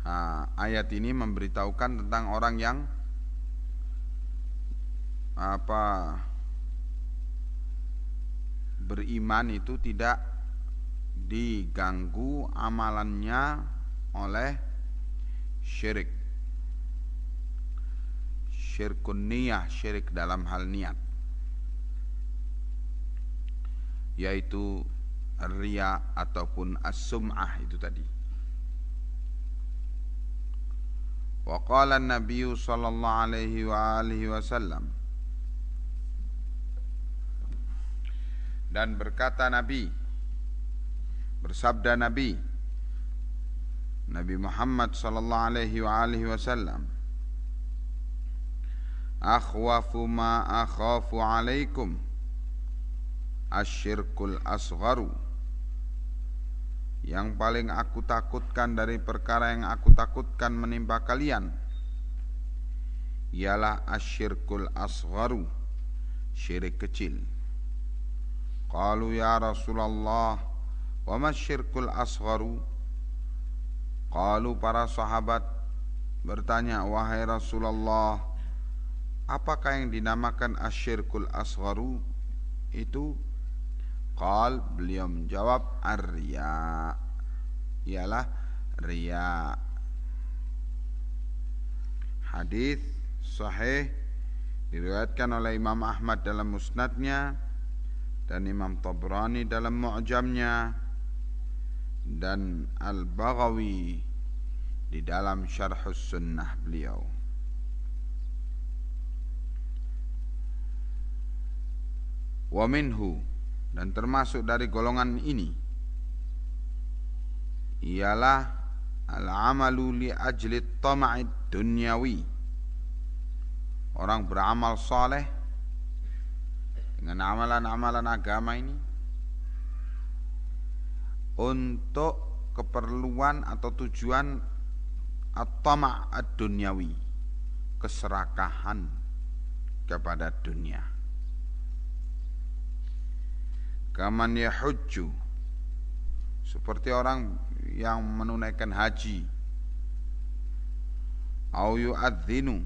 Ayat ini memberitahukan tentang orang yang beriman itu tidak diganggu amalannya oleh syirik. Syirkun niyah, syirik dalam hal niat, yaitu riya ataupun as-sum'ah itu tadi. Wa qala an-nabiy sallallahu alaihi wa alihi wasallam, dan berkata Nabi, bersabda Nabi Muhammad sallallahu alaihi wa alihi wasallam, akhwafu ma akhafu alaikum asyirkul asgharu, yang paling aku takutkan dari perkara yang aku takutkan menimpa kalian ialah asyirkul asgharu, syirik kecil. Qalu ya Rasulullah, wa ma syirkul asgharu? Qalu, para sahabat bertanya, wahai Rasulullah, apakah yang dinamakan asyirkul asgharu itu? Qal, beliau menjawab, ar-riya, ialah riya. Hadis sahih diriwayatkan oleh Imam Ahmad dalam musnadnya dan Imam Tabrani dalam mu'jamnya dan Al-Baghawi di dalam Syarhus Sunnah beliau. Wa minhu, dan termasuk dari golongan ini ialah al-amalu li ajli tama'id dunyawi, orang beramal saleh dengan amalan-amalan agama ini untuk keperluan atau tujuan at-tama' ad-dunyawi, keserakahan kepada dunia. Kaman yahujju, seperti orang yang menunaikan haji, au yu'adzinu,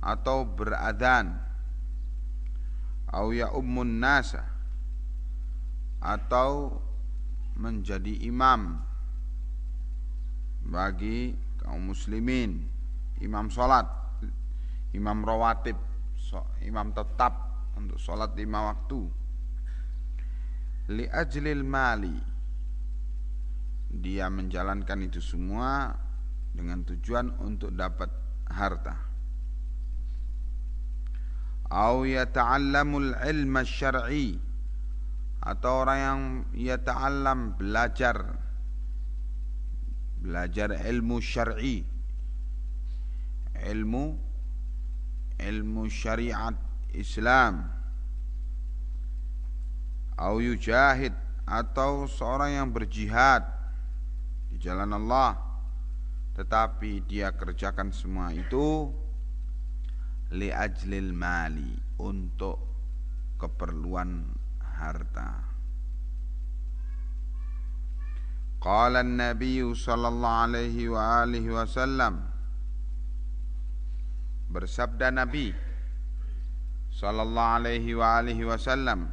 atau beradhan, au ya'ummun nasa, atau menjadi imam bagi kaum muslimin, imam salat, imam rawatib, imam tetap untuk salat 5 waktu. Li ajlil mali, dia menjalankan itu semua dengan tujuan untuk dapat harta. Au yata'allamul ilma syar'i, atau orang yang yata'allam, belajar ilmu syar'i, ilmu syariat Islam. Au yujahid, atau seorang yang berjihad di jalan Allah, tetapi dia kerjakan semua itu li ajlil mali, untuk keperluan harta. Qala an-nabiy sallallahu alaihi wa alihi wasallam, bersabda Nabi sallallahu alaihi wa alihi wasallam,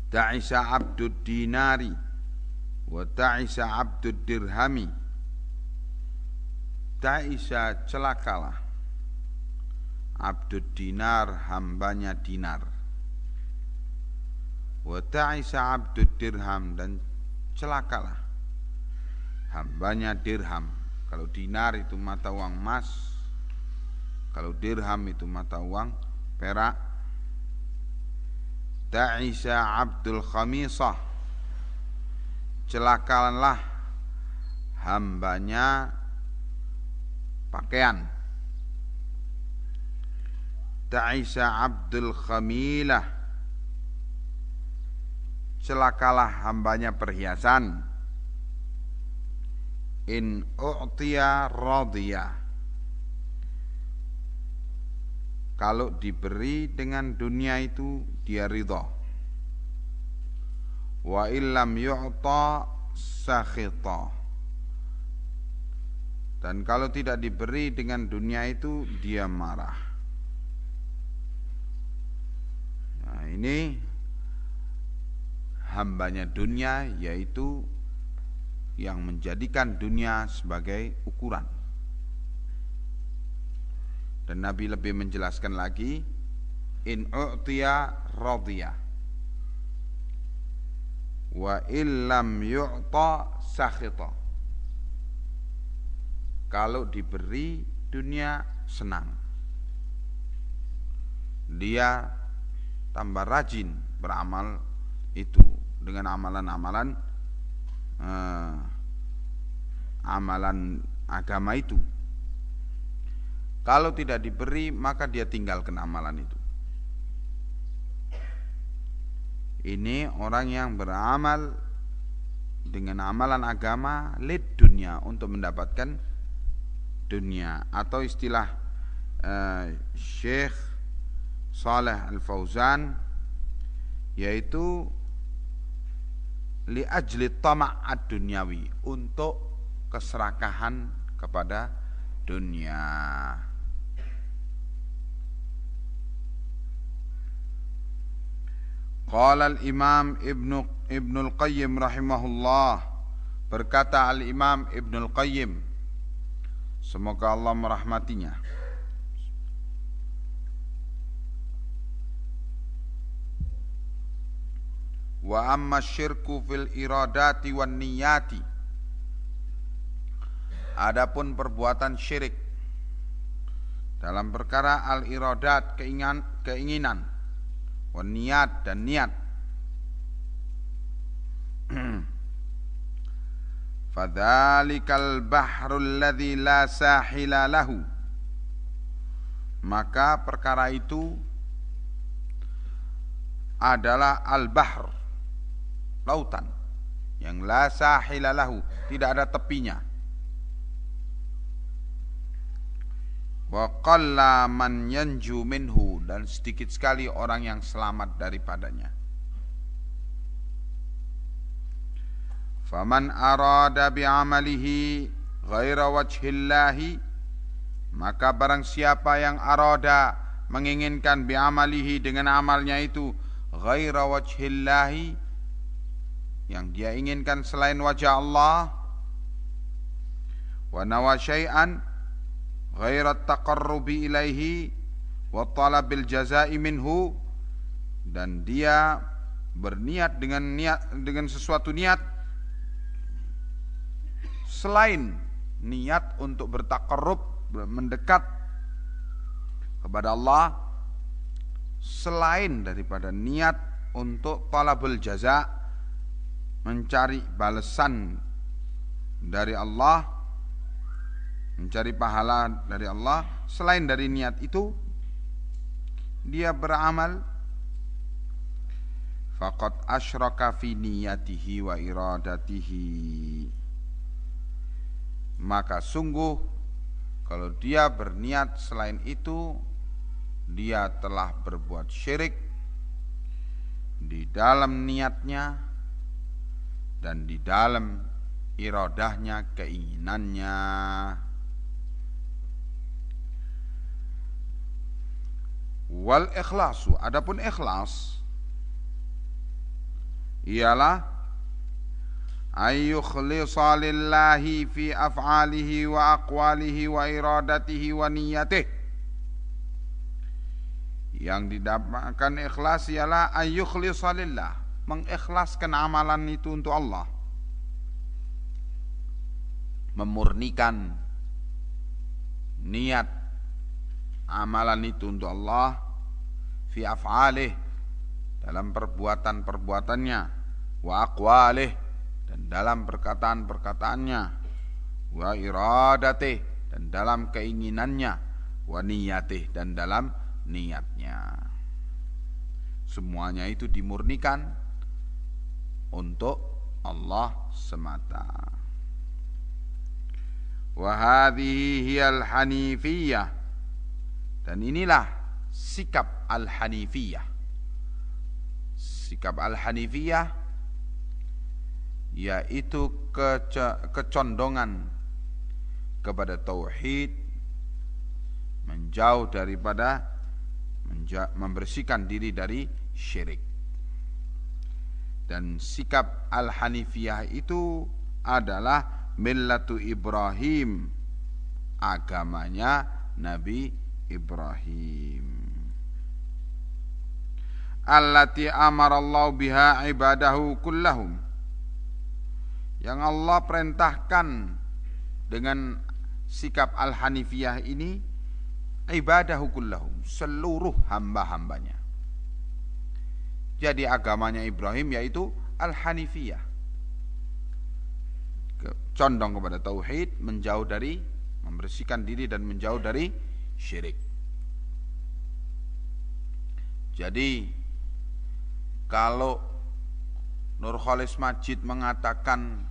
ta'isa abdud dinari wa ta'isa abdud dirhami. Ta'isa, celakalah, abdud dinar, hambanya dinar, wa ta'isa abdud dirham, dan celakalah hambanya dirham. Kalau dinar itu mata uang emas, kalau dirham itu mata uang perak. Ta'isa abdul khamisah, celakalah hambanya pakaian. Ta'isa abdul khamilah, celakalah hambanya perhiasan. In u'tiya radiyah, kalau diberi dengan dunia itu dia ridha. Wa illam yu'ta sakhita, Dan kalau tidak diberi dengan dunia itu dia marah. Nah, ini hambanya dunia, yaitu yang menjadikan dunia sebagai ukuran. Dan Nabi lebih menjelaskan lagi, in u'tiya radhiya wa illam yu'ta sakhita. Kalau diberi dunia senang, dia tambah rajin beramal itu dengan amalan-amalan amalan agama itu. Kalau tidak diberi, maka dia tinggalkan amalan itu. Ini orang yang beramal dengan amalan agama lid dunia, untuk mendapatkan dunia, atau istilah Syekh Saleh Al-Fauzan, yaitu li ajli tama' ad-dunyawi, untuk keserakahan kepada dunia. Qala al-Imam Ibnul Qayyim rahimahullah, berkata al-Imam Ibnul Qayyim, semoga Allah merahmatinya, wa amma syirku fil iradati wan niyati, adapun perbuatan syirik dalam perkara al-iradat, keinginan, wan niyat, dan niat, fadzalikal bahrul ladzi la sahila lahu, maka perkara itu adalah al-bahr, lautan yang la sahila lahu, tidak ada tepinya. Wa qalla man yanju minhu, dan sedikit sekali orang yang selamat daripadanya. Faman arada bi'amalihi ghaira wajhillahi, maka barang siapa yang arada, menginginkan bi'amalihi, dengan amalnya itu, ghaira wajhillahi, yang dia inginkan selain wajah Allah, wa nawa syai'an ghaira taqarrubi ilaihi wa talabil jazai minhu, dan dia berniat dengan sesuatu niat selain niat untuk bertaqarrub, mendekat kepada Allah, selain daripada niat untuk talabul jaza, mencari balasan dari Allah, mencari pahala dari Allah, selain dari niat itu dia beramal, faqad asyraka fi niyatihi wa iradatihi, maka sungguh kalau dia berniat selain itu, dia telah berbuat syirik di dalam niatnya dan di dalam iradahnya, keinginannya. Wal ikhlasu, adapun ikhlas ialah ayyukhlisa lillahi fi af'alihi wa aqwalihi wa iradatihi wa niyatihi, yang didapatkan ikhlas ialah ayyukhlisa lillah, mengikhlaskan amalan itu untuk Allah, memurnikan niat amalan itu untuk Allah, fi af'alih, dalam perbuatan-perbuatannya, wa aqwalih, dan dalam perkataan-perkataannya, wa iradatih, dan dalam keinginannya, wa niyatih, dan dalam niatnya. Semuanya itu dimurnikan untuk Allah semata. Wa hadhihi hiyal hanifiyah, dan inilah sikap al-hanifiyah. Sikap al-hanifiyah yaitu kecondongan kepada tauhid, menjauh daripada membersihkan diri dari syirik. Dan sikap al-hanifiyah itu adalah millatu Ibrahim, agamanya Nabi Ibrahim. Allati amarallahu biha ibadahu kullahum, yang Allah perintahkan dengan sikap al-hanifiyah ini ibadahu kullahum, seluruh hamba-hambanya. Jadi agamanya Ibrahim yaitu al-hanifiyah, condong kepada tauhid, menjauh dari, membersihkan diri dan menjauh dari syirik. Jadi kalau Nurkholis Majid mengatakan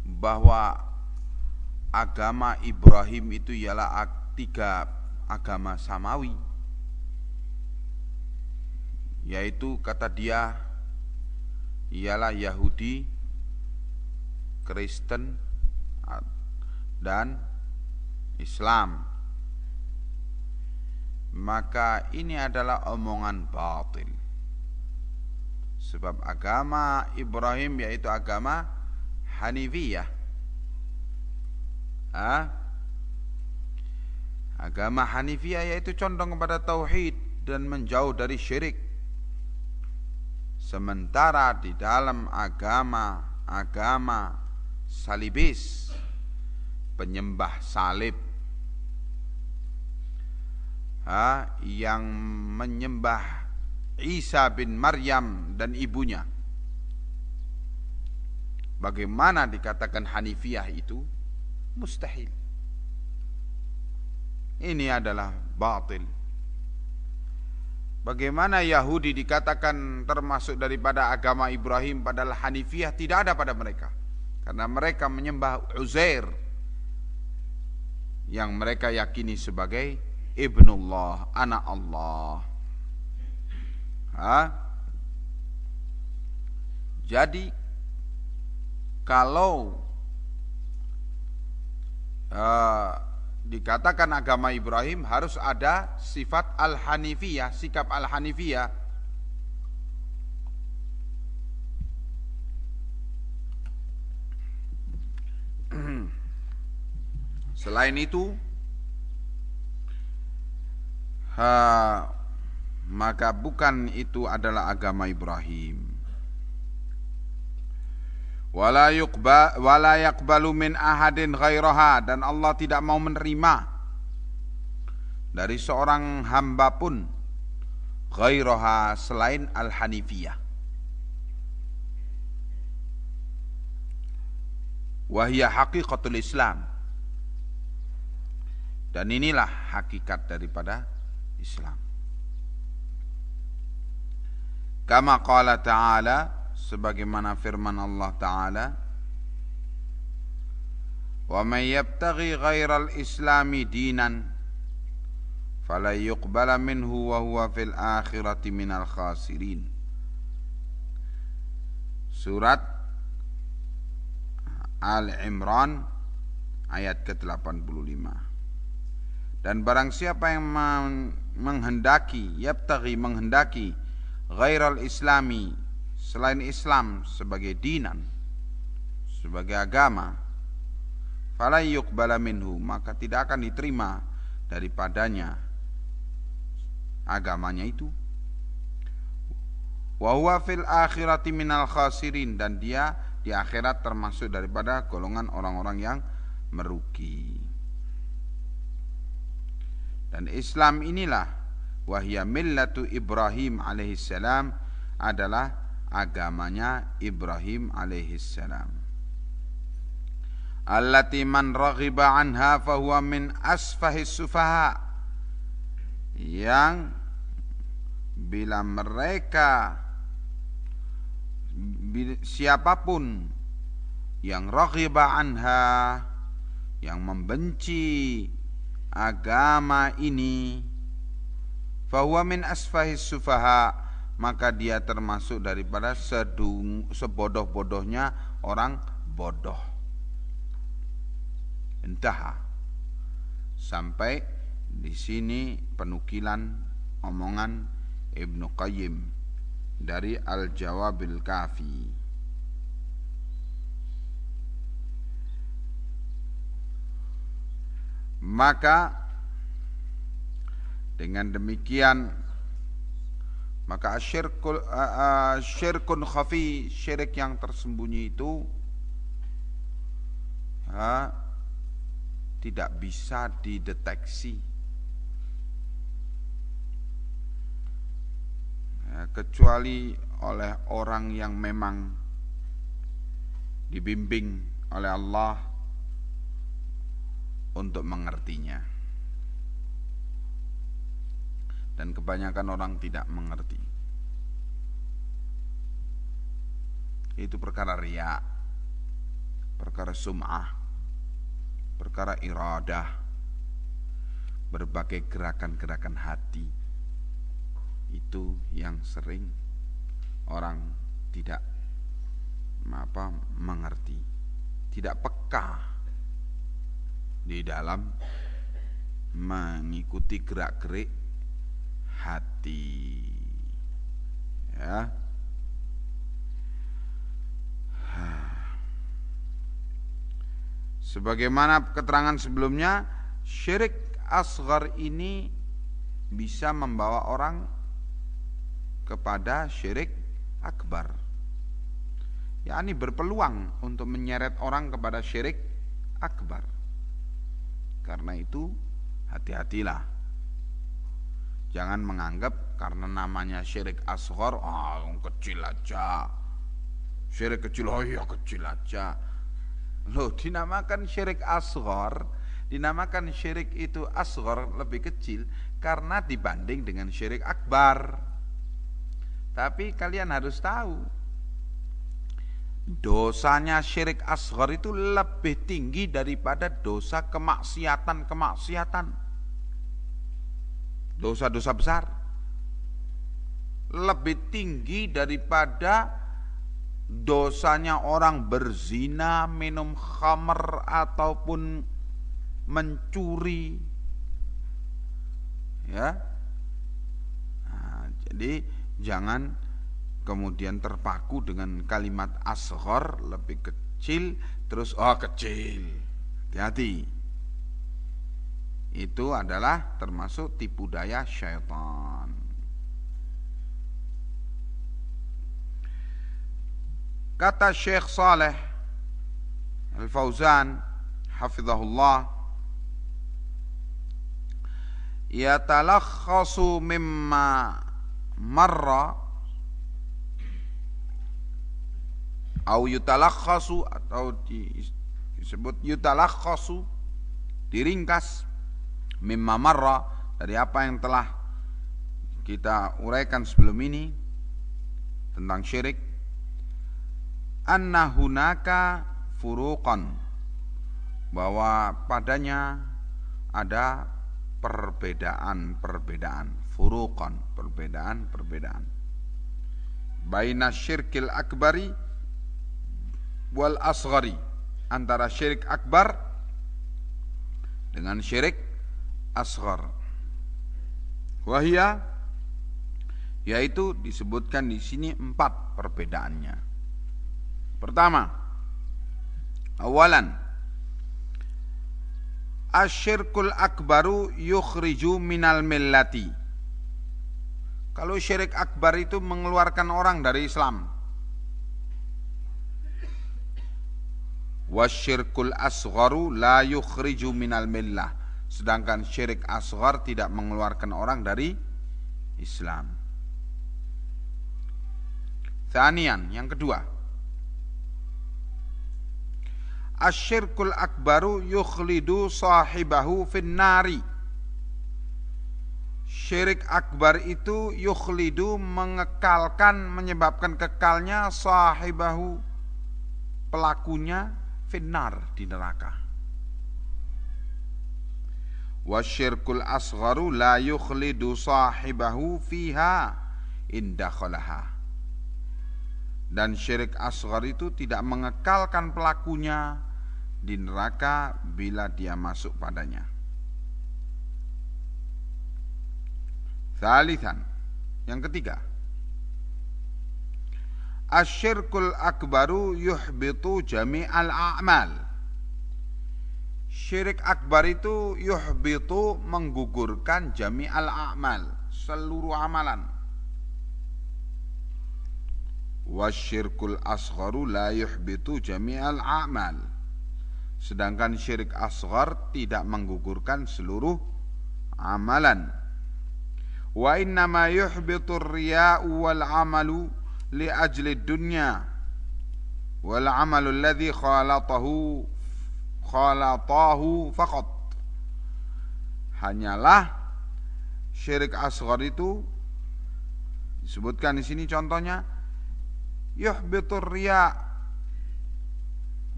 bahwa agama Ibrahim itu ialah tiga agama samawi, yaitu kata dia ialah Yahudi, Kristen, dan Islam, maka ini adalah omongan batil. Sebab agama Ibrahim yaitu agama Hanifiyah. Agama Hanifiyah yaitu condong kepada tauhid dan menjauh dari syirik. Sementara di dalam agama salibis, penyembah salib, yang menyembah Isa bin Maryam dan ibunya, bagaimana dikatakan Hanifiyah itu mustahil. Ini adalah batil. Bagaimana Yahudi dikatakan termasuk daripada agama Ibrahim, padahal Hanifiyah tidak ada pada mereka, karena mereka menyembah Uzair yang mereka yakini sebagai ibnullah, anak Allah. Jadi kalau dikatakan agama Ibrahim harus ada sifat al-hanifiyah, sikap al-hanifiyah. Selain itu maka bukan itu adalah agama Ibrahim. Wala yaqbalu min ahadin ghairaha, dan Allah tidak mau menerima dari seorang hamba pun ghairaha, selain al-hanifiyah. Wa hiya haqiqatul Islam, dan inilah hakikat daripada Islam. Kama qala ta'ala, sebagaimana firman Allah Ta'ala, wa may yabtaghi ghairal islami dinan fala yuqbala minhu wa huwa fil akhirati minal khasirin. Surat Al-Imran ayat ke-85. Dan barang siapa yang menghendaki, yabtaghi, menghendaki, ghairal islami, selain Islam sebagai dinan, sebagai agama, fala yuqbala minhu, maka tidak akan diterima daripadanya agamanya itu. Wa huwa fil akhirati minal khasirin, dan dia di akhirat termasuk daripada golongan orang-orang yang merugi. Dan Islam inilah wahya millatu Ibrahim alaihissalam, adalah agamanya Ibrahim alaihissalam. Allati man raghiba anha fahuwa min asfahis sufaha, yang bila mereka, siapapun yang raghiba anha, yang membenci agama ini, fahuwa min asfahis sufaha, maka dia termasuk daripada sebodoh-bodohnya orang bodoh. Intaha. Sampai di sini penukilan omongan Ibnu Qayyim dari Al-Jawabil Kafi. Maka dengan demikian, maka syirkun khafi, syirik yang tersembunyi itu tidak bisa dideteksi kecuali oleh orang yang memang dibimbing oleh Allah untuk mengertinya. Dan kebanyakan orang tidak mengerti. Itu perkara riya, perkara sum'ah, perkara iradah, berbagai gerakan-gerakan hati. Itu yang sering orang tidak mengerti, tidak peka di dalam mengikuti gerak-gerik hati, ya. Sebagaimana keterangan sebelumnya, syirik asghar ini bisa membawa orang kepada syirik akbar, yakni berpeluang untuk menyeret orang kepada syirik akbar. Karena itu hati-hatilah. Jangan menganggap karena namanya syirik asghar, kecil aja. Syirik kecil, ya kecil aja. Loh, dinamakan syirik asghar, dinamakan syirik itu asghar, lebih kecil, karena dibanding dengan syirik akbar. Tapi kalian harus tahu, dosanya syirik asghar itu lebih tinggi daripada dosa kemaksiatan. Dosa-dosa besar lebih tinggi daripada dosanya orang berzina, minum khamr, ataupun mencuri, ya. Nah, jadi jangan kemudian terpaku dengan kalimat asghar, lebih kecil, terus kecil. Hati-hati. Itu adalah termasuk tipu daya syaitan. Kata Syekh Saleh Al-Fauzan hafizahullah, yatalakhasu mimma marra atau yutalakhasu, atau disebut yutalakhasu, diringkas, mimma marra, dari apa yang telah kita uraikan sebelum ini tentang syirik, anna hunaka furuqan, bahwa padanya ada perbedaan, furuqan, perbedaan baina syirkil akbari wal asghari, antara syirik akbar dengan syirik asghar. Wahia, yaitu disebutkan di sini 4 perbedaannya. Pertama, awalan, asyirkul akbaru yukhriju minal millati. Kalau syirik akbar itu mengeluarkan orang dari Islam. Wasyirkul asgharu la yukhriju minal millah. Sedangkan syirik asghar tidak mengeluarkan orang dari Islam. Tsanian, yang kedua, asyirkul akbaru yukhlidu sahibahu finnari. Syirik akbar itu yukhlidu, mengekalkan, menyebabkan kekalnya, sahibahu, pelakunya, finnar, di neraka. Wasyirkul asgharu la yukhlidu sahibahu fiha indakhalaha. Dan syirik asghar itu tidak mengekalkan pelakunya di neraka bila dia masuk padanya. Tsalitsan, yang ketiga, asyirkul akbaru yuhbitu jami'al a'mal. Syirik akbar itu yuhbitu, menggugurkan, jami'al a'mal, seluruh amalan. Wasyirkul asgharu la yuhbitu jami'al a'mal. Sedangkan syirik asghar tidak menggugurkan seluruh amalan. Wa innama yuhbitu riya'u wal amalu li ajli dunya wal amalu alladhi khalatahu faqat. Hanyalah syirik asghar itu disebutkan di sini contohnya, yuhbitu riya'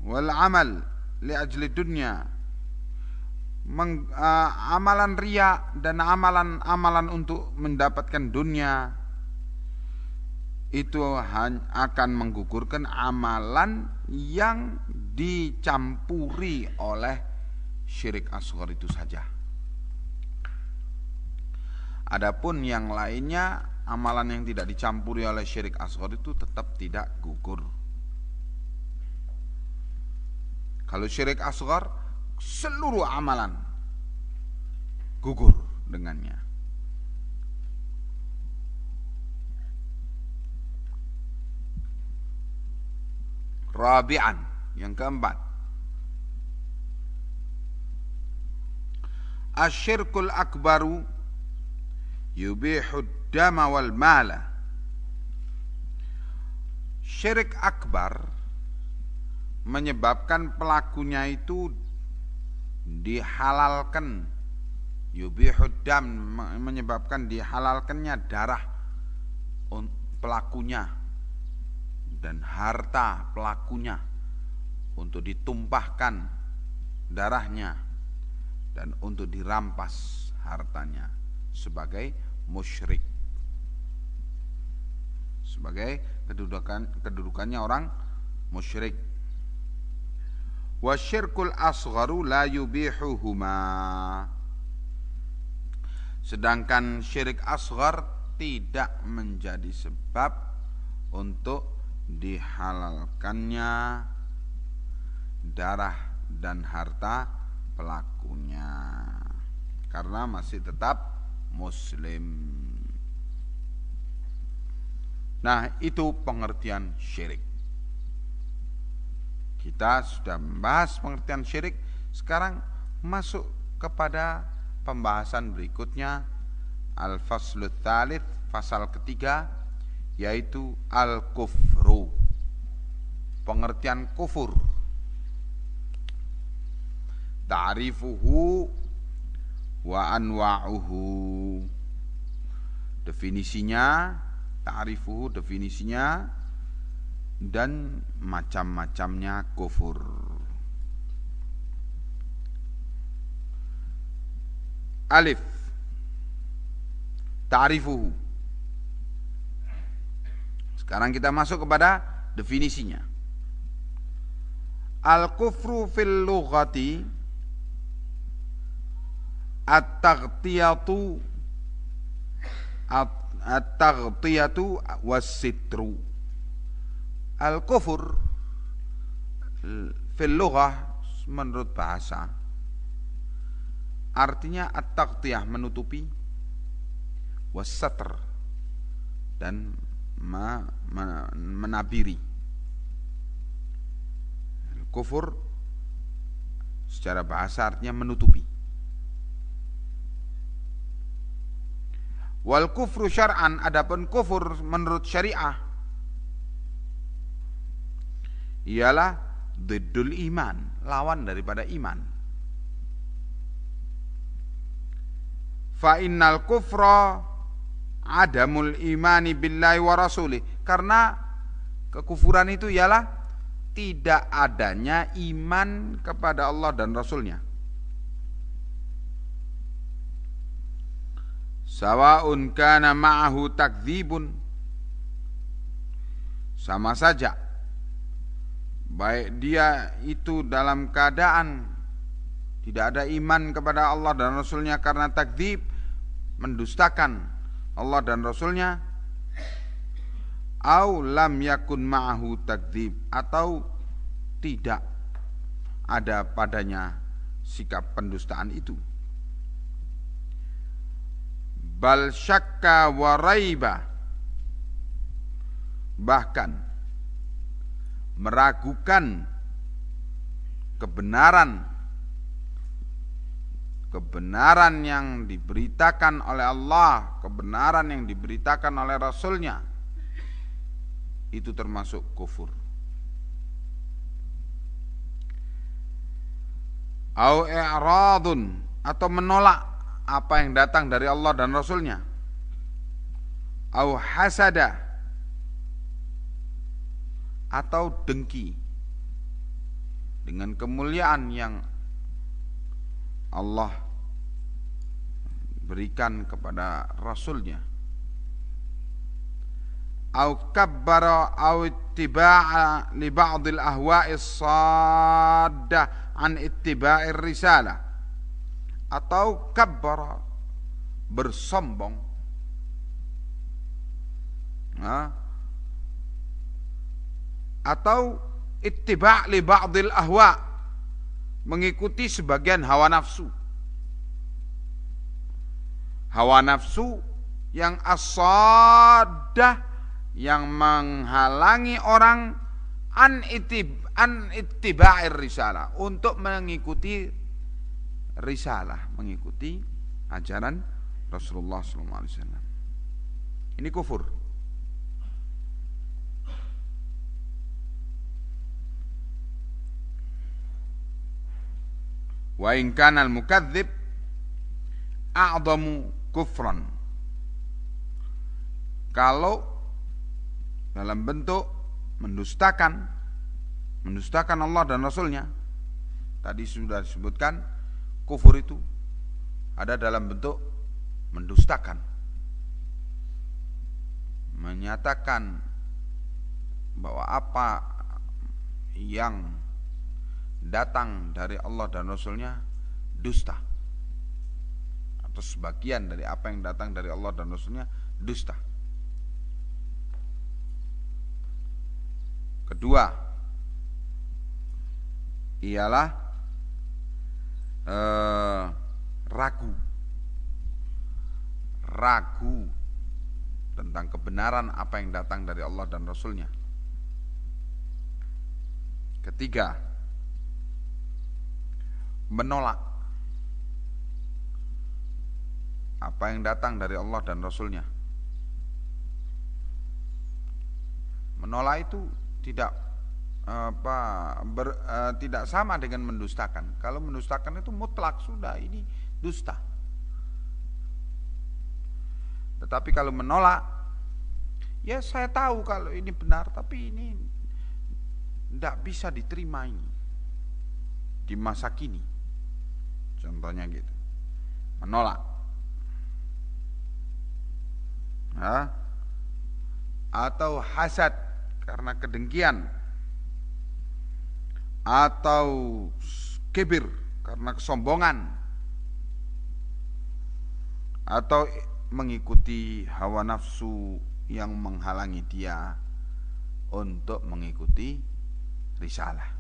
wal amal li ajli dunya, amalan riya dan amalan untuk mendapatkan dunia itu akan menggugurkan amalan yang dicampuri oleh syirik asghar itu saja. Adapun yang lainnya, amalan yang tidak dicampuri oleh syirik asghar itu tetap tidak gugur. Kalau syirik asghar, seluruh amalan gugur dengannya. Rabi'an, yang keempat, asyirkul akbaru yubihud dama wal mala. Syirik akbar menyebabkan pelakunya itu dihalalkan, yubihud dam, menyebabkan dihalalkannya darah pelakunya dan harta pelakunya, untuk ditumpahkan darahnya dan untuk dirampas hartanya sebagai musyrik, sebagai kedudukannya orang musyrik. Wasyirkul asgharu la yubihuhuma. Sedangkan syirik asghar tidak menjadi sebab untuk dihalalkannya darah dan harta pelakunya, karena masih tetap muslim. Nah, itu pengertian syirik. Kita sudah membahas pengertian syirik. Sekarang masuk kepada pembahasan berikutnya, al-faslu tsalits, pasal ketiga, yaitu al-kufru, pengertian kufur. Ta'rifuhu wa anwa'uhu, definisinya, ta'rifuhu, definisinya, dan macam-macamnya kufur. Alif, ta'rifuhu. Sekarang kita masuk kepada definisinya. Al-kufru fil lughati at-taghtiyatu was-sitru. Al-kufur fil lughah, menurut bahasa, artinya at-taghtiyah, menutupi, was-satr, dan menabiri. Kufur secara bahasa artinya menutupi. Wal kufru syar'an, adapun kufur menurut syariah ialah diddul iman, lawan daripada iman. Fa innal kufra adamul imani billahi wa rasulih, karena kekufuran itu ialah tidak adanya iman kepada Allah dan Rasulnya. Sawa'un kana ma'ahu takdzibun, sama saja baik dia itu dalam keadaan tidak ada iman kepada Allah dan Rasulnya karena takdzib, mendustakan Allah dan Rasulnya, au lam yakun ma'ahu takdzib, atau tidak ada padanya sikap pendustaan itu. Bal syakka wa raiba, bahkan meragukan kebenaran yang diberitakan oleh Allah, kebenaran yang diberitakan oleh Rasulnya, itu termasuk kufur. Au i'radun, atau menolak apa yang datang dari Allah dan Rasulnya. Au hasada, atau dengki dengan kemuliaan yang Allah berikan kepada Rasulnya. Au kabbara au ittiba'a li ba'dil ahwa'is saddah an ittiba'ir risalah, atau kabbara, bersombong, atau ittiba' li ba'dil ahwa, mengikuti sebagian hawa nafsu. Hawa nafsu yang as-saddah, yang menghalangi orang an ittiba'ir risalah, untuk mengikuti risalah, mengikuti ajaran Rasulullah SAW. Ini kufur. Wa in kana al-mukadzib a'zamu kufran, kalau dalam bentuk mendustakan Allah dan Rasulnya. Tadi sudah disebutkan kufur itu ada dalam bentuk mendustakan, menyatakan bahwa apa yang datang dari Allah dan Rasulnya dusta, atau sebagian dari apa yang datang dari Allah dan Rasulnya dusta. Kedua ialah ragu tentang kebenaran apa yang datang dari Allah dan Rasulnya. Ketiga, menolak apa yang datang dari Allah dan Rasulnya. Menolak itu tidak tidak sama dengan mendustakan. Kalau mendustakan itu mutlak, sudah ini dusta. Tetapi kalau menolak, ya saya tahu kalau ini benar, tapi ini tidak bisa diterima ini di masa kini. Contohnya gitu, menolak. Atau hasad karena kedengkian, atau kibir karena kesombongan, atau mengikuti hawa nafsu yang menghalangi dia untuk mengikuti risalah.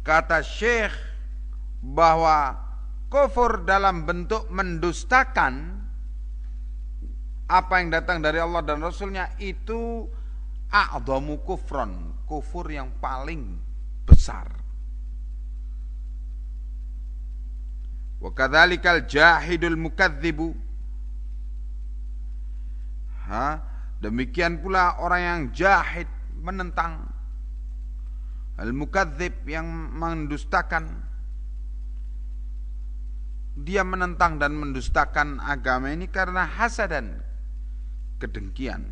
Kata Syekh bahwa kufur dalam bentuk mendustakan apa yang datang dari Allah dan Rasulnya itu a'dhamu kufran, kufur yang paling besar. Wa kadzalikal jahidul mukadzibu, demikian pula orang yang jahid, menentang, al-mukadzib yang mendustakan, dia menentang dan mendustakan agama ini karena hasadan, kedengkian,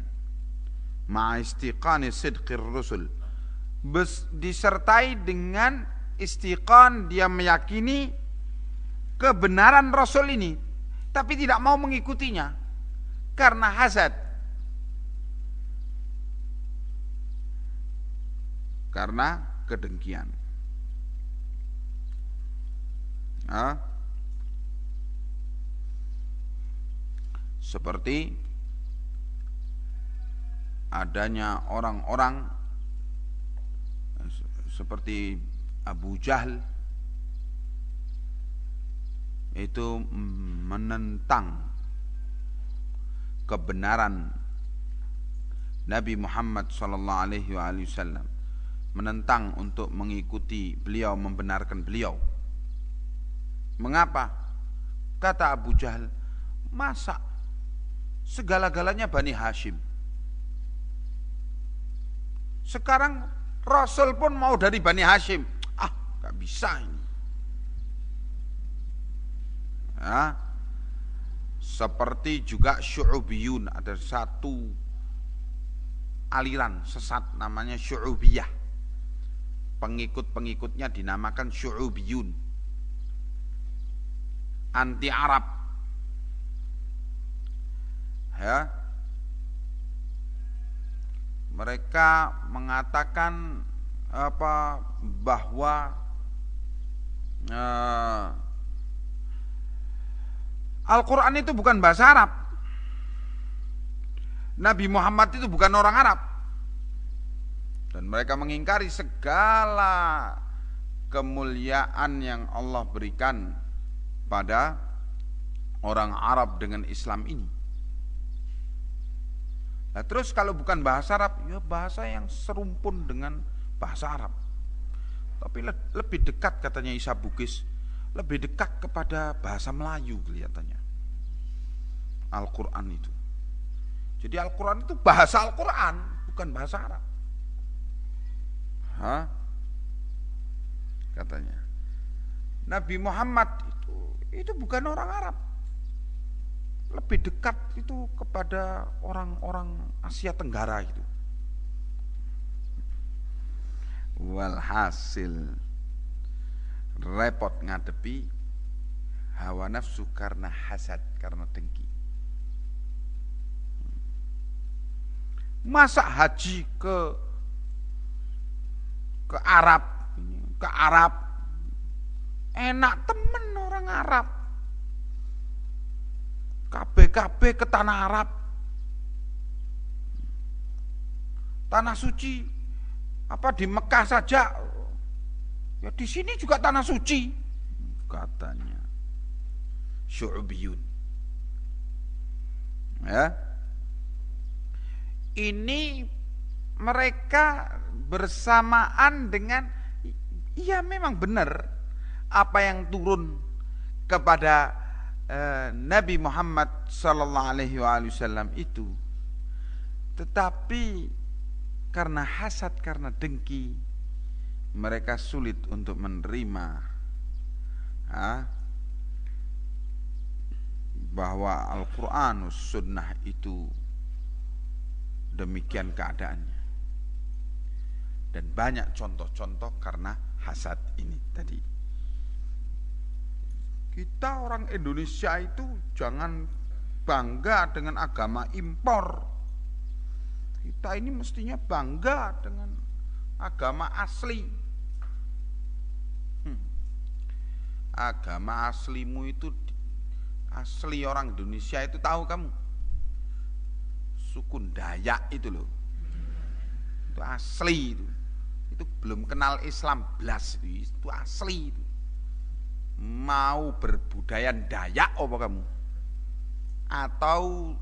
ma'istiqani sidqir rusul, disertai dengan istiqan, dia meyakini kebenaran Rasul ini tapi tidak mau mengikutinya karena hasad. karena kedengkian. Seperti adanya orang-orang seperti Abu Jahal itu menentang kebenaran Nabi Muhammad sallallahu alaihi wasallam, menentang untuk mengikuti beliau, membenarkan beliau. Mengapa? Kata Abu Jahal, masa segala-galanya Bani Hashim? Sekarang Rasul pun mau dari Bani Hashim. Gak bisa ini. Seperti juga Syu'ubiyun, ada satu aliran sesat namanya Syu'ubiyah. Pengikut-pengikutnya dinamakan Syu'ubiyun, anti Arab. Mereka mengatakan bahwa Al-Quran itu bukan bahasa Arab, Nabi Muhammad itu bukan orang Arab, dan mereka mengingkari segala kemuliaan yang Allah berikan pada orang Arab dengan Islam ini. Nah, terus kalau bukan bahasa Arab, ya bahasa yang serumpun dengan bahasa Arab, tapi lebih dekat, katanya Isa Bugis, lebih dekat kepada bahasa Melayu kelihatannya Al-Quran itu. Jadi Al-Quran itu bahasa Al-Quran, bukan bahasa Arab. Katanya Nabi Muhammad itu bukan orang Arab, lebih dekat itu kepada orang-orang Asia Tenggara itu. Walhasil repot ngadepi hawa nafsu karena hasad, karena dengki. Masa haji ke Arab, enak temen orang Arab, KB ke tanah Arab, tanah suci, apa di Mekah saja, ya di sini juga tanah suci, katanya Syu'ubiyun. Ini mereka bersamaan dengan, iya memang benar apa yang turun kepada Nabi Muhammad sallallahu alaihi wasallam itu, tetapi karena hasad, karena dengki, mereka sulit untuk menerima bahwa Al-Quran Sunnah itu demikian keadaannya. Dan banyak contoh-contoh karena hasad ini tadi. Kita orang Indonesia itu jangan bangga dengan agama impor. Kita ini mestinya bangga dengan agama asli. Agama aslimu itu, asli orang Indonesia itu tahu kamu? Suku Dayak itu loh, itu asli itu belum kenal Islam blas, itu asli itu. Mau berbudaya Dayak apa kamu? Atau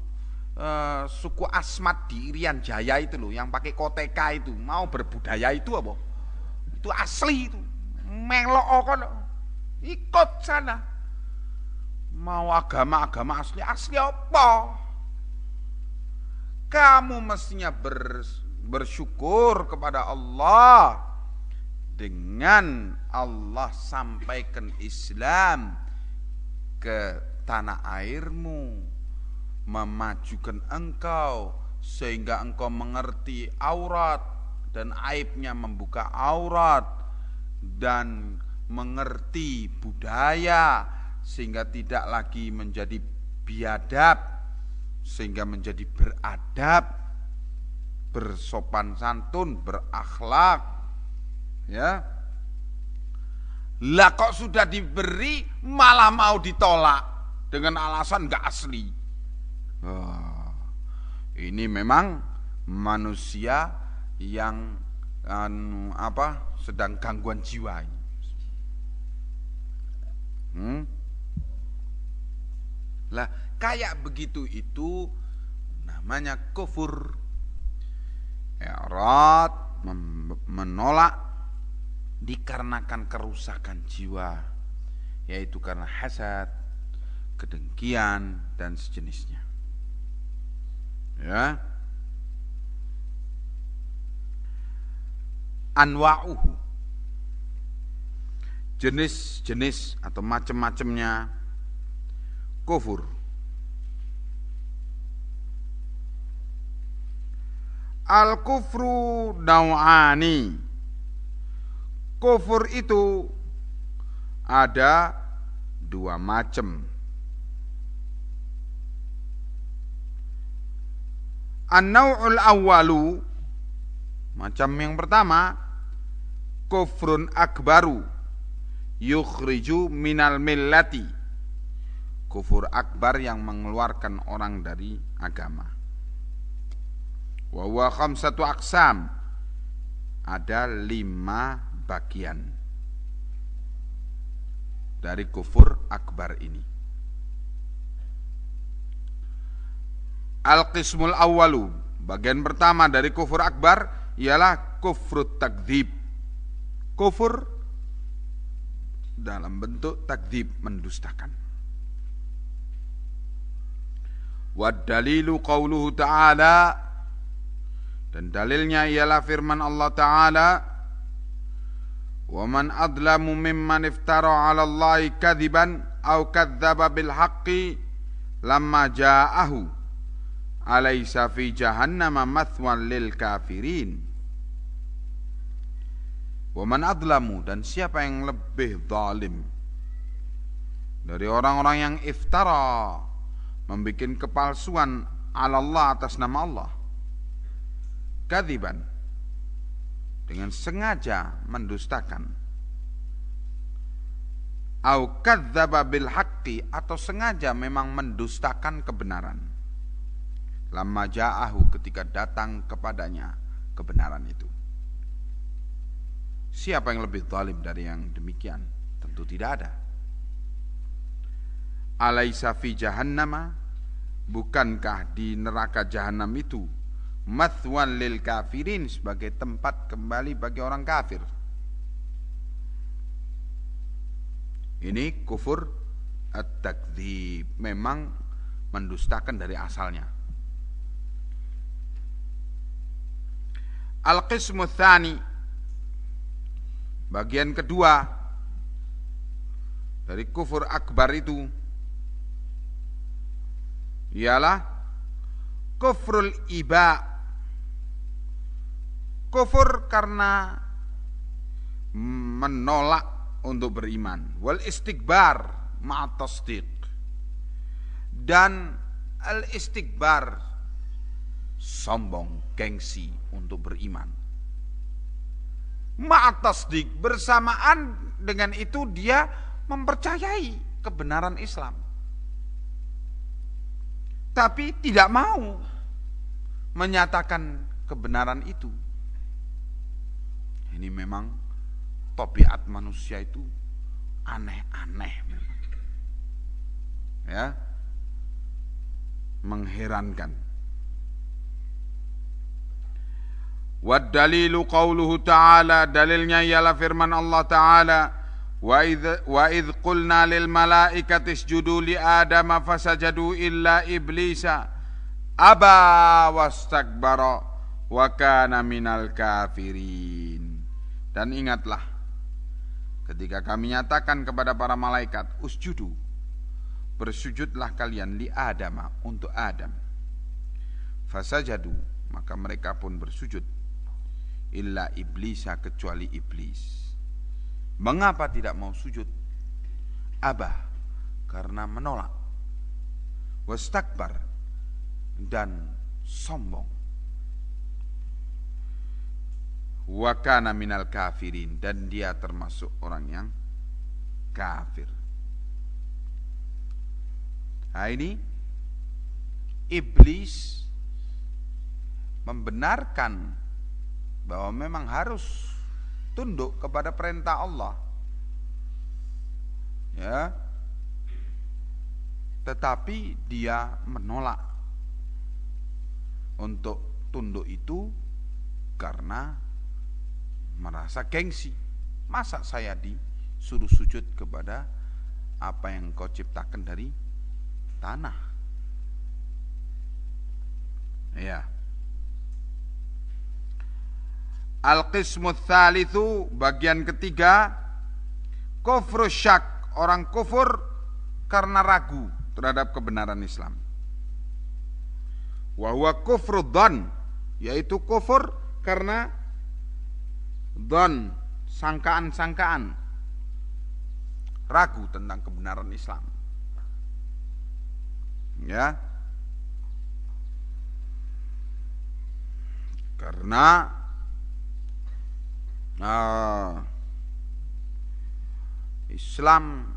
suku Asmat di Irian Jaya itu loh, yang pakai koteka itu, mau berbudaya itu apa? Itu asli itu, melok kan, ikut sana. Mau agama-agama asli apa? Kamu mestinya bersyukur kepada Allah dengan Allah sampaikan Islam ke tanah airmu, memajukan engkau sehingga engkau mengerti aurat dan aibnya membuka aurat, dan mengerti budaya sehingga tidak lagi menjadi biadab, sehingga menjadi beradab, bersopan santun, berakhlak, Ya. Lah kok sudah diberi malah mau ditolak dengan alasan enggak asli. Ini memang manusia yang sedang gangguan jiwa. Lah kayak begitu itu namanya kufur. I'rad, menolak dikarenakan kerusakan jiwa, yaitu karena hasad, kedengkian dan sejenisnya. Ya. Anwa'uhu, jenis-jenis atau macam-macamnya kufur. Al-kufru naw'ani. Kufur itu ada dua macam. An-naw'ul awwalu, macam yang pertama, kufrun akbaru yukhriju minal millati. Kufur akbar yang mengeluarkan orang dari agama. Wa huwa khamsatu aqsam. Ada 5 bagian dari kufur akbar ini. Al-qismul awwalu, bagian pertama dari kufur akbar ialah kufrut takdzib. Kufur dalam bentuk takdzib, mendustakan. Wad dalilu qauluhu ta'ala, dan dalilnya ialah firman Allah Ta'ala, wa man adlamu mimman iftara 'ala Allahi kadziban aw kadzdzaba bil haqqi lamma ja'ahu alaysa fi jahannama mathwan lil kafirin. Wa man adlamu, dan siapa yang lebih zalim dari orang-orang yang iftara, membikin kepalsuan 'ala Allah, atas nama Allah, kadziban, dengan sengaja mendustakan, au kadzdzaba bil haqqi, atau sengaja memang mendustakan kebenaran, lamma ja'ahu, ketika datang kepadanya kebenaran itu. Siapa yang lebih zalim dari yang demikian? Tentu tidak ada. Alaisa fi jahannama, bukankah di neraka jahanam itu mathwan lil kafirin, sebagai tempat kembali bagi orang kafir? Ini kufur at-takdzib, memang mendustakan dari asalnya. Al-qismu tsani, bagian kedua dari kufur akbar itu ialah kufrul iba. Kufur karena menolak untuk beriman, wal istikbar ma'at tasdiq, dan al istikbar, sombong, gengsi untuk beriman, ma'at tasdiq, bersamaan dengan itu dia mempercayai kebenaran Islam tapi tidak mau menyatakan kebenaran itu. Ini memang tabiat manusia itu aneh-aneh memang. Ya. Mengherankan. Wad dalilu qauluhu ta'ala, dalilnya ialah firman Allah Ta'ala, wa idh qulna lil malaikati isjudu li adama fasajadu illa iblisa aba wastakbara wa kana minal kafirin. Dan ingatlah ketika kami nyatakan kepada para malaikat, usjudu, bersujudlah kalian, li adama, untuk Adam, fasajadu, maka mereka pun bersujud, illa iblisa, kecuali iblis. Mengapa tidak mau sujud? Abah, karena menolak, wastakbar, dan sombong. wa kana minal kafirin, dan dia termasuk orang yang kafir. Nah, ini iblis membenarkan bahwa memang harus tunduk kepada perintah Allah, ya, tetapi dia menolak untuk tunduk itu karena merasa gengsi. Masa saya disuruh sujud kepada apa yang kau ciptakan dari tanah? Ya. Al-qismu tsalitsu, bagian ketiga, kufru syak, orang kufur karena ragu terhadap kebenaran Islam. Wa huwa kufru dzan, yaitu kufur karena dzan, sangkaan-sangkaan, ragu tentang kebenaran Islam. Ya. Karena Islam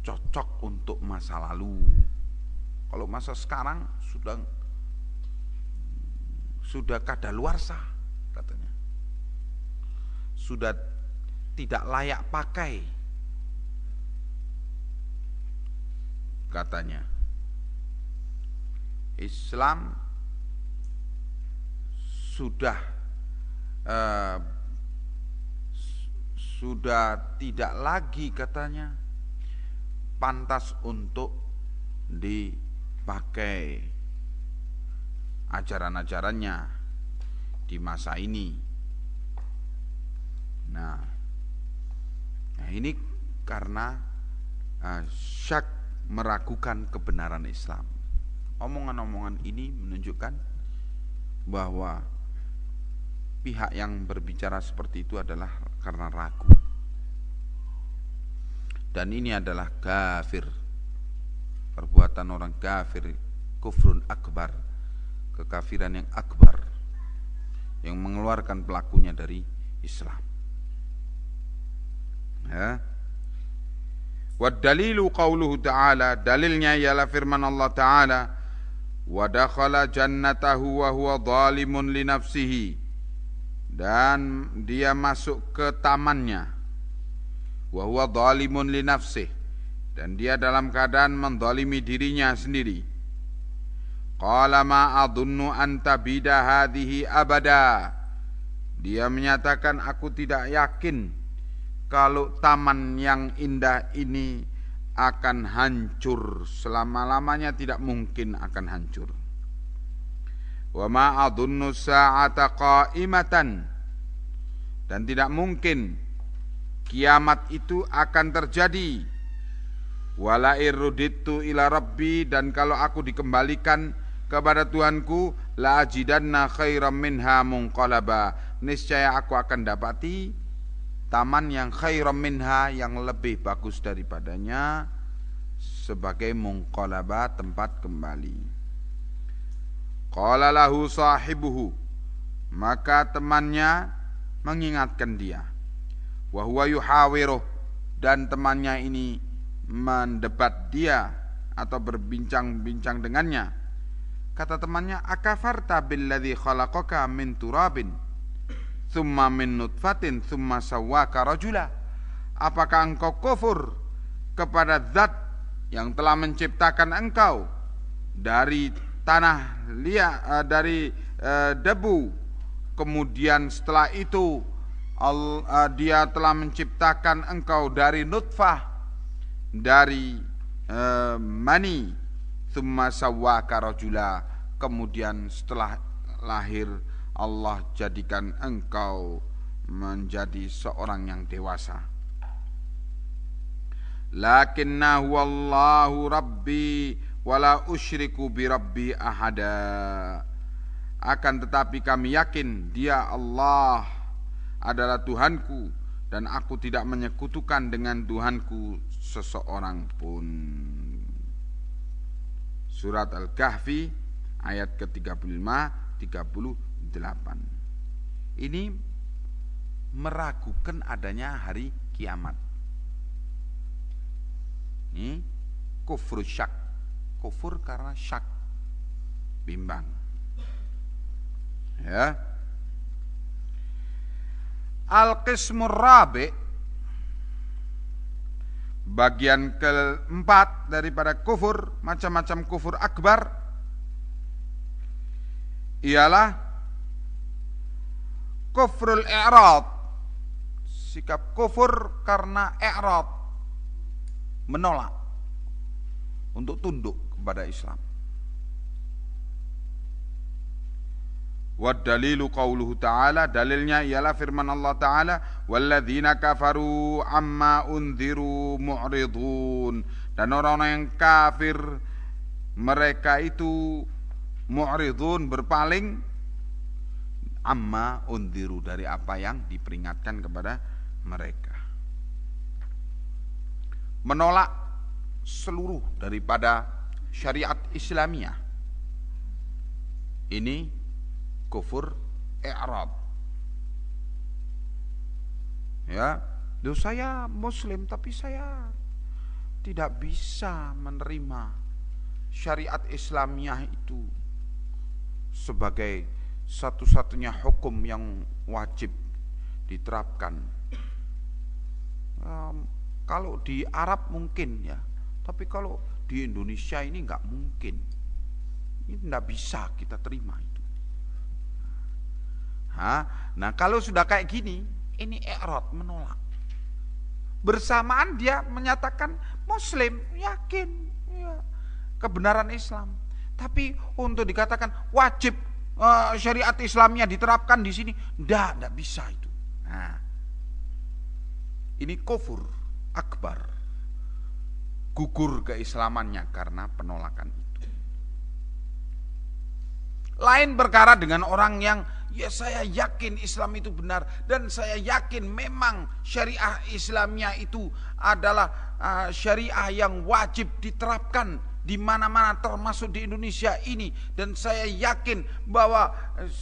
cocok untuk masa lalu. Kalau masa sekarang sudah kadaluarsa katanya. Sudah tidak layak pakai katanya. Islam sudah tidak lagi katanya pantas untuk dipakai ajaran-ajarannya di masa ini. Nah ini karena syak, meragukan kebenaran Islam. Omongan-omongan ini menunjukkan bahwa pihak yang berbicara seperti itu adalah karena ragu. Dan ini adalah kafir. Perbuatan orang kafir, kufrun akbar, kekafiran yang akbar, yang mengeluarkan pelakunya dari Islam. Ya. Wa dalilu qauluhu ta'ala, dalilnya ialah firman Allah Ta'ala, wa dakhala jannatahu wa huwa zalimun li nafsihi, dan dia masuk ke tamannya, wa huwa zalimun li nafsihi, dan dia dalam keadaan menzalimi dirinya sendiri. Qala ma adunnu an tabida hadhihi abada, dia menyatakan aku tidak yakin kalau taman yang indah ini akan hancur selama-lamanya, tidak mungkin akan hancur. Wa ma adunnu sa'ata qa'imatan, dan tidak mungkin kiamat itu akan terjadi. Wala irudittu ila rabbi, dan kalau aku dikembalikan kepada Tuhanku, la ajidanna khairam minha munqalaba, niscaya aku akan dapati taman yang khairam minha, yang lebih bagus daripadanya, sebagai munqalaba, tempat kembali. Qala lahu sahibuhu, maka temannya mengingatkan dia, wa huwa yuhawiruh, dan temannya ini mendebat dia atau berbincang-bincang dengannya. Kata temannya, akafarta billadzi khalaqaka min turabin thumma min nutfatin thumma sawwaka rajula, apakah engkau kufur kepada zat yang telah menciptakan engkau dari tanah liat, dari debu, kemudian setelah itu dia telah menciptakan engkau dari nutfah, dari mani, thumma sawwaka rajula, kemudian setelah lahir Allah jadikan engkau menjadi seorang yang dewasa. Lakinna huwallahu rabbi wala usyriku bi rabbi ahada, akan tetapi kami yakin dia Allah adalah Tuhanku, dan aku tidak menyekutukan dengan Tuhanku seseorang pun. Surat Al-Kahfi ayat ke-35 38. Ini meragukan adanya hari kiamat. Ini kufur syak. Kufur karena syak, bimbang. Ya. Al-qismur rabi', bagian keempat daripada kufur, macam-macam kufur akbar, ialah kufrul i'rad, sikap kufur karena i'rad, menolak untuk tunduk kepada Islam. Wa dalilu qauluhu ta'ala, dalilnya ialah firman Allah Ta'ala, walladzina kafaru amma unziru mu'ridun, dan orang-orang yang kafir mereka itu mu'ridun, berpaling, amma unziru, dari apa yang diperingatkan kepada mereka, menolak seluruh daripada syariat Islamiyah. Ini kufur i'rad. Ya, saya muslim tapi saya tidak bisa menerima syariat Islamiyah itu sebagai satu-satunya hukum yang wajib diterapkan. Kalau di Arab mungkin ya, tapi kalau di Indonesia ini nggak mungkin. Ini nggak bisa kita terima itu. Nah kalau sudah kayak gini, ini i'rad, menolak. Bersamaan dia menyatakan muslim, yakin ya, kebenaran Islam. Tapi untuk dikatakan wajib syariat Islamnya diterapkan di sini, enggak bisa itu. Nah, ini kufur akbar, gugur keislamannya karena penolakan itu. Lain perkara dengan orang yang ya saya yakin Islam itu benar dan saya yakin memang syariah Islamnya itu adalah syariah yang wajib diterapkan di mana-mana termasuk di Indonesia ini, dan saya yakin bahwa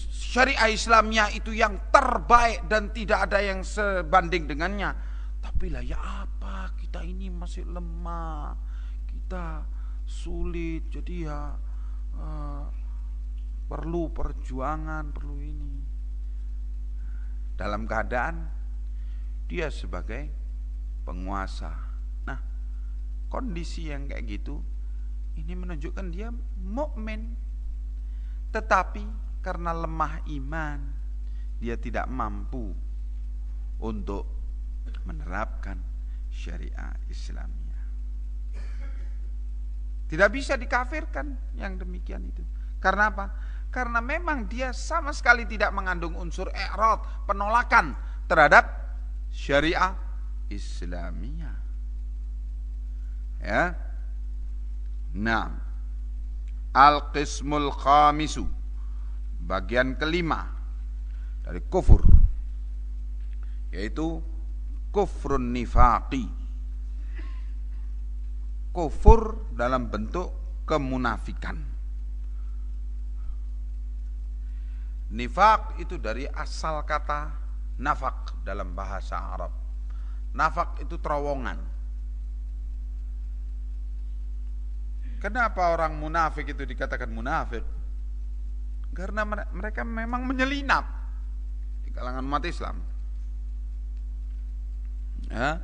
syariah Islamnya itu yang terbaik dan tidak ada yang sebanding dengannya. Tapi lah ya apa, kita ini masih lemah, kita sulit, jadi ya perlu perjuangan, perlu ini. Dalam keadaan dia sebagai penguasa. Nah, kondisi yang kayak gitu ini menunjukkan dia mukmin, tetapi karena lemah iman dia tidak mampu untuk menerapkan syariah Islamiyah. Tidak bisa dikafirkan yang demikian itu. Karena apa? Karena memang dia sama sekali tidak mengandung unsur i'rad, penolakan terhadap syariah Islamiyah. Ya. Nah, al-qismul khamisu, bagian kelima dari kufur, yaitu kufrun nifaqi, kufur dalam bentuk kemunafikan. Nifaq itu dari asal kata nafaq dalam bahasa Arab. Nafaq itu terowongan. Kenapa orang munafik itu dikatakan munafik? Karena mereka memang menyelinap di kalangan umat Islam. Ya.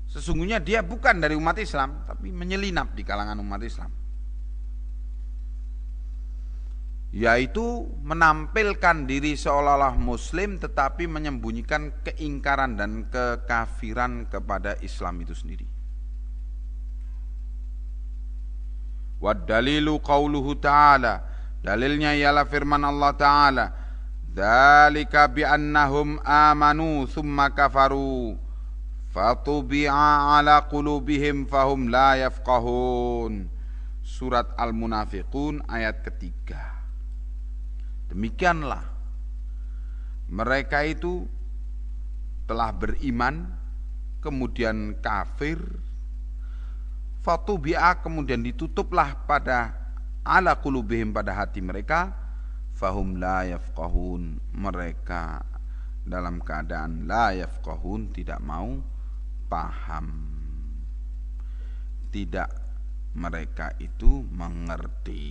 Sesungguhnya dia bukan dari umat Islam, tapi menyelinap di kalangan umat Islam. Yaitu menampilkan diri seolah-olah muslim tetapi menyembunyikan keingkaran dan kekafiran kepada Islam itu sendiri. Wa dalilu qauluhu ta'ala, dalilnya ialah firman Allah Ta'ala, dzalika bi annahum amanu tsumma kafaru fatubi'a ala qulubihim fahum la yafqahun. Surat Al-Munafiqun ayat ketiga. Demikianlah mereka itu telah beriman kemudian kafir, fatubi'a kemudian ditutuplah pada ala qulubihim pada hati mereka, fahum la yafqahun, mereka dalam keadaan la yafqahun, tidak mau paham, tidak mereka itu mengerti.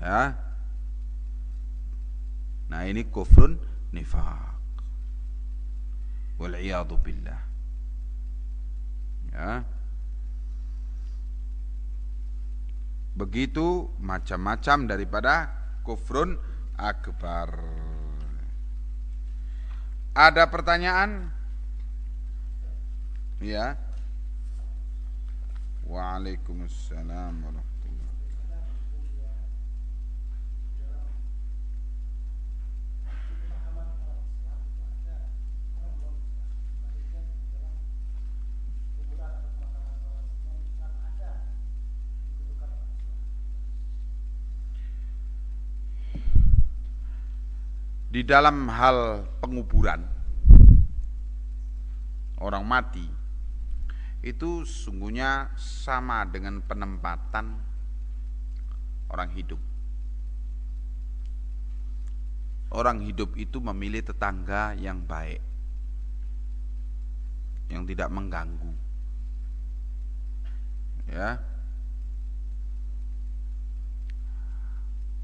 Ya. Nah, ini kufrun nifaq. Wal'iyadu billah. Ya. Begitu macam-macam daripada kufrun akbar. Ada pertanyaan? Ya. Waalaikumsalam warahmatullahi wabarakatuh. Di dalam hal penguburan orang mati itu sungguhnya sama dengan penempatan orang hidup. Orang hidup itu memilih tetangga yang baik, yang tidak mengganggu. Ya.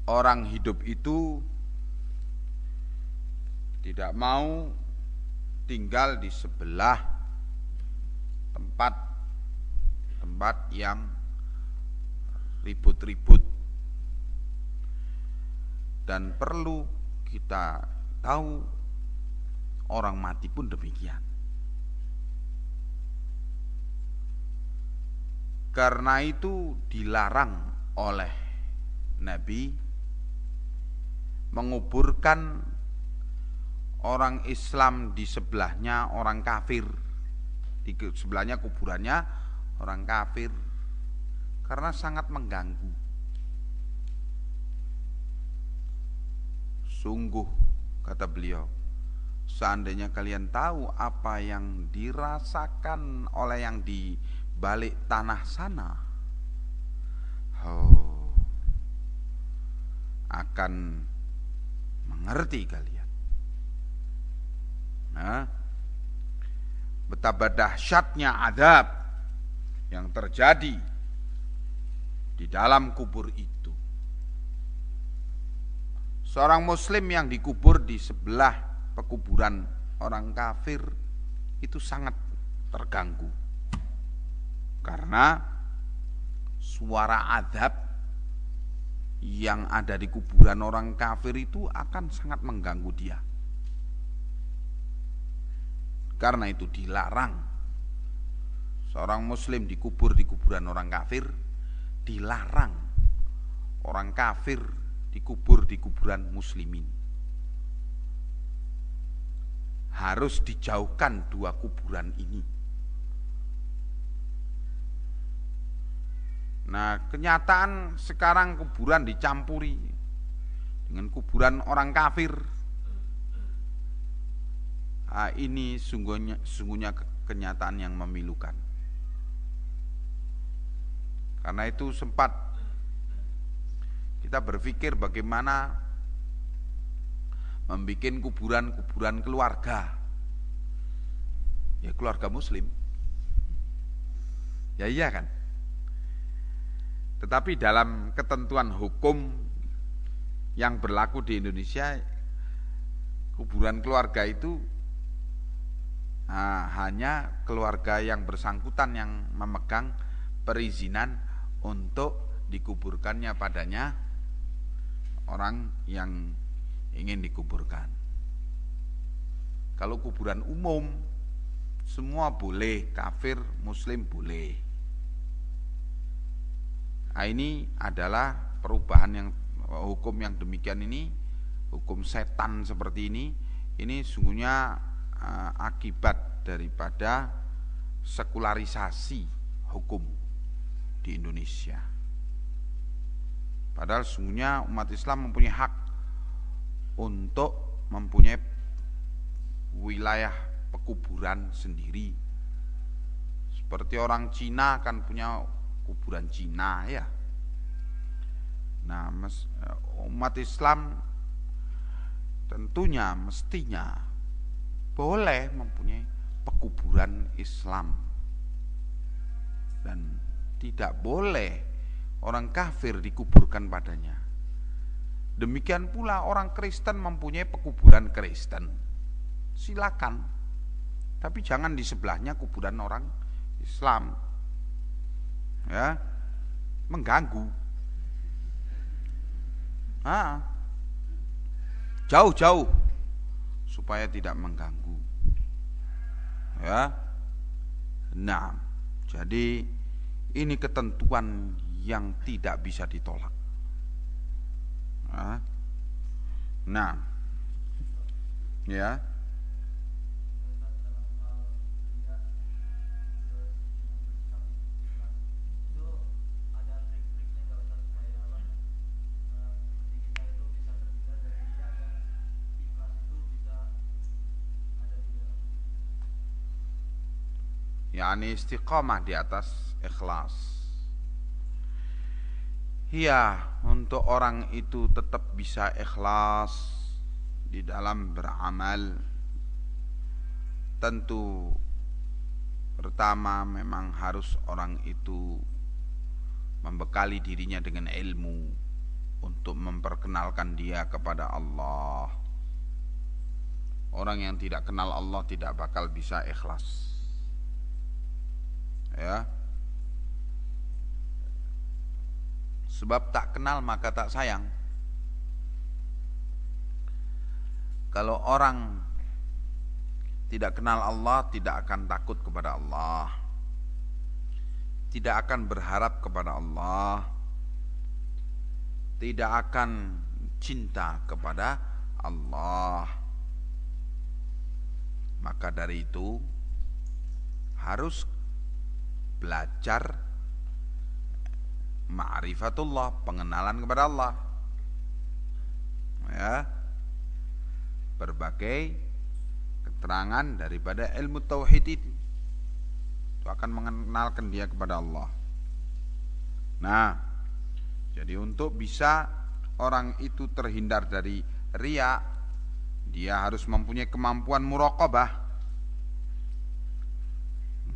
Orang hidup itu tidak mau tinggal di sebelah tempat yang ribut-ribut. Dan perlu kita tahu, orang mati pun demikian. Karena itu dilarang oleh Nabi menguburkan orang Islam di sebelahnya orang kafir, di sebelahnya kuburannya orang kafir, karena sangat mengganggu. Sungguh, kata beliau, seandainya kalian tahu apa yang dirasakan oleh yang di balik tanah sana, akan mengerti kalian. Nah, betapa dahsyatnya azab yang terjadi di dalam kubur itu. Seorang muslim yang dikubur di sebelah pekuburan orang kafir itu sangat terganggu, karena suara azab yang ada di kuburan orang kafir itu akan sangat mengganggu dia. Karena itu dilarang seorang muslim dikubur di kuburan orang kafir, dilarang orang kafir dikubur di kuburan muslimin. Harus dijauhkan dua kuburan ini. Nah, kenyataan sekarang kuburan dicampuri dengan kuburan orang kafir. Ini sungguhnya kenyataan yang memilukan. Karena itu sempat kita berpikir bagaimana membuat kuburan keluarga. Ya, keluarga muslim. Ya iya kan? Tetapi dalam ketentuan hukum yang berlaku di Indonesia, kuburan keluarga itu hanya keluarga yang bersangkutan yang memegang perizinan untuk dikuburkannya padanya orang yang ingin dikuburkan. Kalau kuburan umum semua boleh, kafir, muslim boleh. Ini adalah perubahan yang hukum yang demikian ini, hukum setan seperti ini sungguhnya akibat daripada sekularisasi hukum di Indonesia. Padahal sungguhnya umat Islam mempunyai hak untuk mempunyai wilayah pekuburan sendiri. Seperti orang Cina kan punya kuburan Cina ya. Nah, umat Islam tentunya mestinya boleh mempunyai pekuburan Islam, dan tidak boleh orang kafir dikuburkan padanya. Demikian pula orang Kristen mempunyai pekuburan Kristen, silakan, tapi jangan di sebelahnya kuburan orang Islam, ya, mengganggu. Jauh-jauh supaya tidak mengganggu, ya. Nah, jadi ini ketentuan yang tidak bisa ditolak. Nah, ya. Yani istiqamah di atas ikhlas. Ya, untuk orang itu tetap bisa ikhlas di dalam beramal, tentu pertama memang harus orang itu membekali dirinya dengan ilmu untuk memperkenalkan dia kepada Allah. Orang yang tidak kenal Allah tidak bakal bisa ikhlas, ya. Sebab tak kenal maka tak sayang. Kalau orang tidak kenal Allah, tidak akan takut kepada Allah, tidak akan berharap kepada Allah, tidak akan cinta kepada Allah. Maka dari itu harus belajar ma'rifatullah, pengenalan kepada Allah, ya. Berbagai keterangan daripada ilmu tauhid itu akan mengenalkan dia kepada Allah. Nah, jadi untuk bisa orang itu terhindar dari riya, dia harus mempunyai kemampuan muraqabah.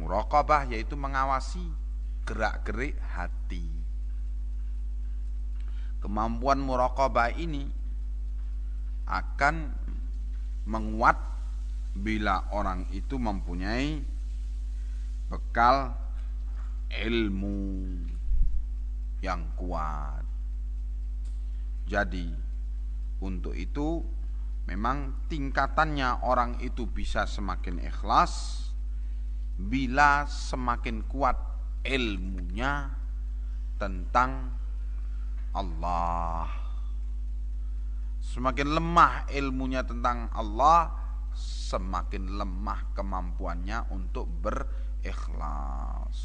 Muraqabah yaitu mengawasi gerak-gerik hati. Kemampuan muraqabah ini akan menguat bila orang itu mempunyai bekal ilmu yang kuat. Jadi untuk itu memang tingkatannya orang itu bisa semakin ikhlas bila semakin kuat ilmunya tentang Allah. Semakin lemah ilmunya tentang Allah, semakin lemah kemampuannya untuk berikhlas.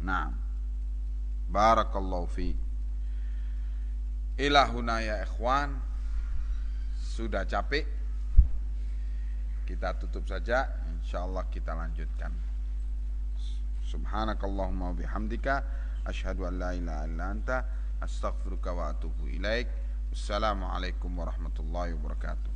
Nah, barakallahu fi. Ilahuna ya ikhwan, sudah capek, kita tutup saja, insyaallah kita lanjutkan. Subhanakallahumma bihamdika asyhadu an la ilaha illa anta astaghfiruka wa atubu ilaik. Assalamualaikum warahmatullahi wabarakatuh.